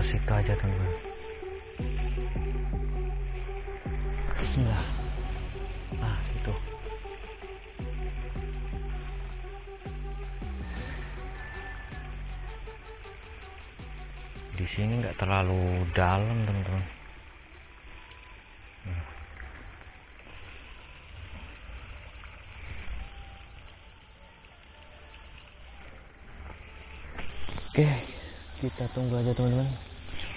situ aja teman-teman. Bismillah. Nah situ. Di sini nggak terlalu dalam teman-teman. Oke, kita tunggu aja teman-teman.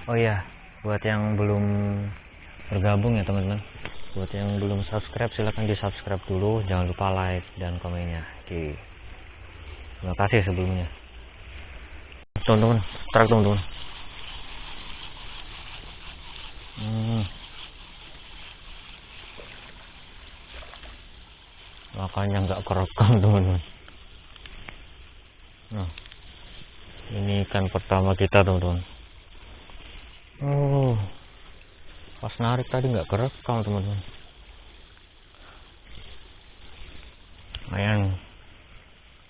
Oh iya, buat yang belum bergabung ya teman-teman, buat yang belum subscribe silahkan di subscribe dulu, jangan lupa like dan komennya. Oke, terima kasih sebelumnya teman-teman. Truk teman-teman. Makanya nggak kerekam teman-teman. Nah, ini ikan pertama kita teman-teman. Oh, pas narik tadi nggak kerekam teman-teman. Lumayan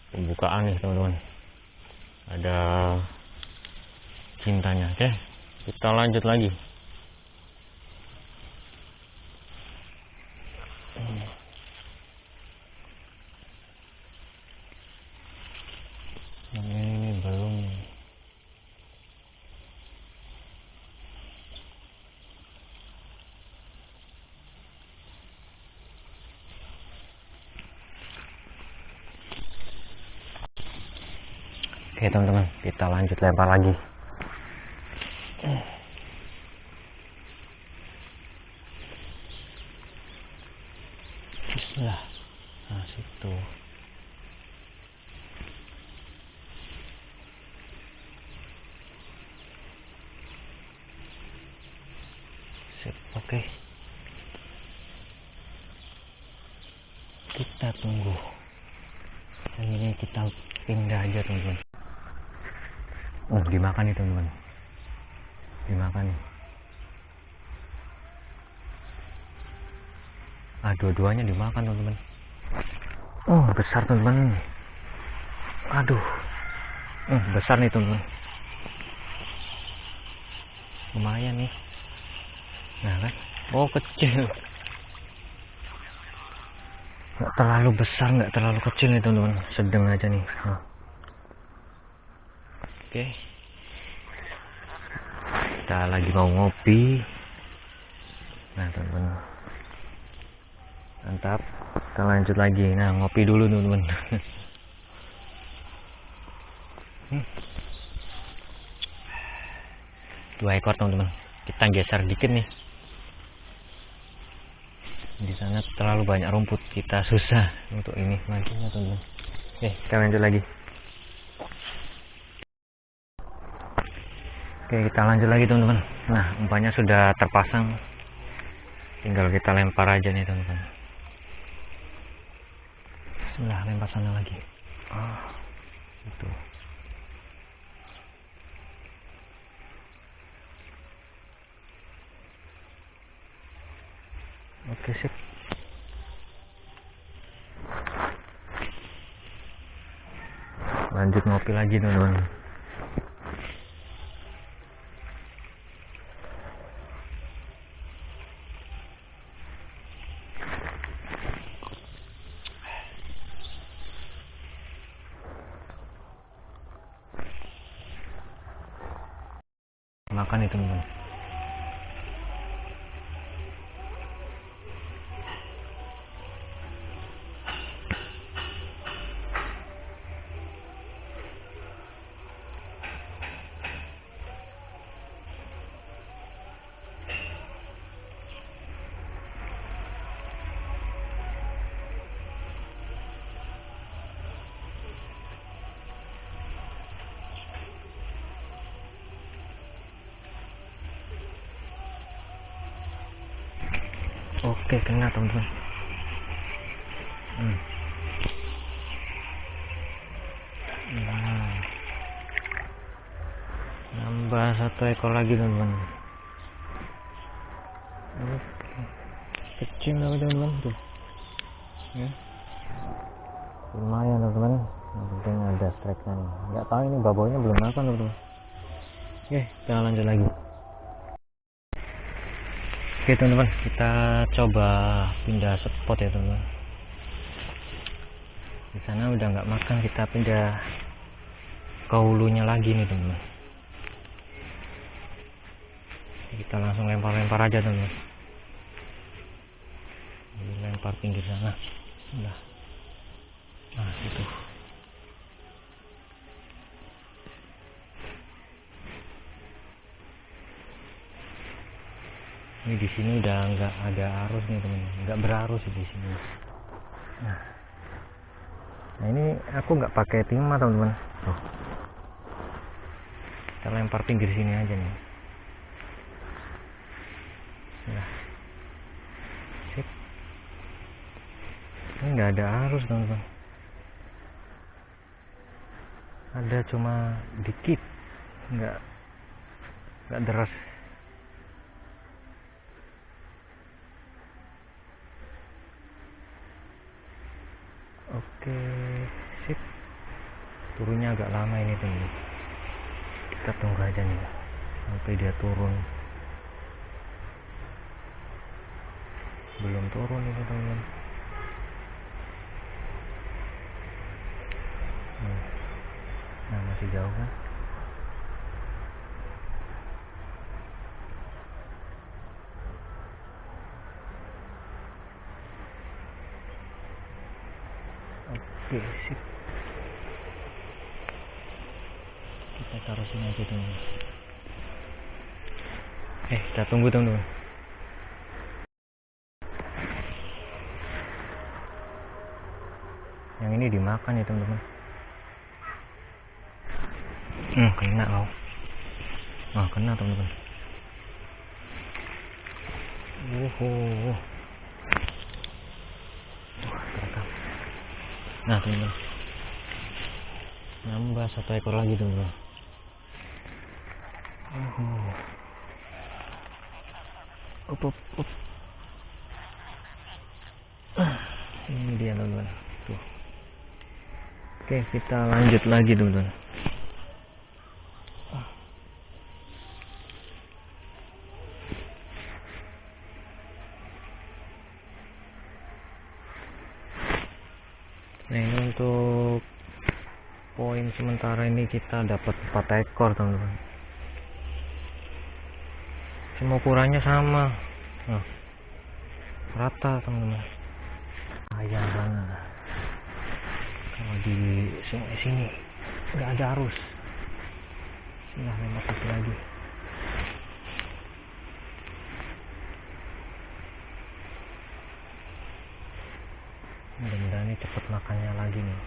pembukaan nih teman-teman, ada cintanya. Oke, kita lanjut lagi. Ini belum. Oke teman-teman, kita lanjut lempar lagi. Bismillah. Nah situ. Sip, oke. Kita tunggu. Dan ini kita pindah aja teman-teman. Oh, dimakan nih teman-teman. Dimakan nih. Ah, dua-duanya dimakan teman-teman. Oh, besar teman-teman. Aduh. Besar nih teman-teman. Lumayan nih. Nah kan. Oh, kecil. Nggak terlalu besar, nggak terlalu kecil nih teman-teman. Sedang aja nih. Oke. Kita lagi mau ngopi. Nah teman-teman, mantap. Kita lanjut lagi. Nah, ngopi dulu teman-teman. Dua ekor teman-teman. Kita geser dikit nih. Di sana terlalu banyak rumput, kita susah untuk ini majunya teman-teman. Oke, kita lanjut lagi. Oke, kita lanjut lagi teman-teman. Nah, umpannya sudah terpasang, tinggal kita lempar aja nih teman-teman. Bismillah, lempar sana lagi. Itu. Oke, sip. Lanjut ngopi lagi teman-teman. Makan nih teman-teman. Oke, kena teman-teman. Nah, nambah satu ekor lagi teman-teman. Oke, kecil tapi teman-teman tuh. Lumayan teman-teman. Yang penting ada strike nya nih. Nggak tahu ini babonya belum makan teman-teman. Oke, kita lanjut lagi. Oke teman-teman, kita coba pindah spot ya teman-teman. Di sana udah nggak makan, kita pindah ke hulunya lagi nih teman-teman. Kita langsung lempar-lempar aja teman-teman. Lempar pinggir sana. Udah. Nah, itu. Ini di sini udah nggak ada arus nih teman-teman, nggak berarus di sini. Nah, ini aku nggak pakai timah teman-teman. Tuh. Kita lempar pinggir sini aja nih. Nah, sip. Ini nggak ada arus teman-teman. Ada cuma dikit, nggak deras. Oke, sip. Turunnya agak lama ini teman-teman. Kita tunggu aja nih sampai dia turun. Belum turun ini teman-teman. Nah, masih jauh kan? Oke, sip. Kita taruh sini aja teman-teman. Kita tunggu teman-teman. Yang ini dimakan ya teman-teman. Kena kau. Nah, kena teman-teman. Terekam. Nah teman-teman, nambah 1 ekor lagi teman-teman. Up. Ini dia teman-teman. Tuh. Oke, kita lanjut lagi teman-teman. Nah, ini untuk poin sementara ini kita dapat 4 ekor teman-teman. Semua ukurannya sama. Nah, rata teman-teman. Ayam sana. Kalau di sini nggak ada arus. Nah, lempar itu lagi. Mudah-mudahan ini cepat makannya lagi nih.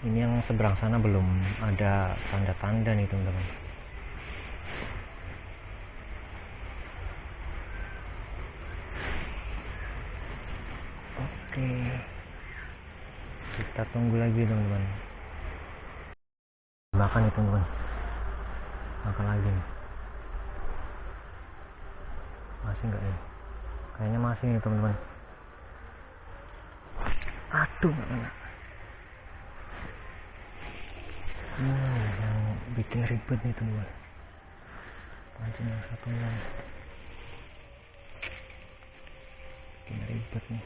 Ini yang seberang sana belum ada tanda-tanda nih teman-teman. Oke, kita tunggu lagi teman-teman. Makan nih teman-teman. Makan lagi nih. Masih nggak ya? Kayaknya masih nih teman-teman. Aduh, nggak kena. Yang bikin ribet nih teman-teman. Pancing yang satu bikin ribet nih.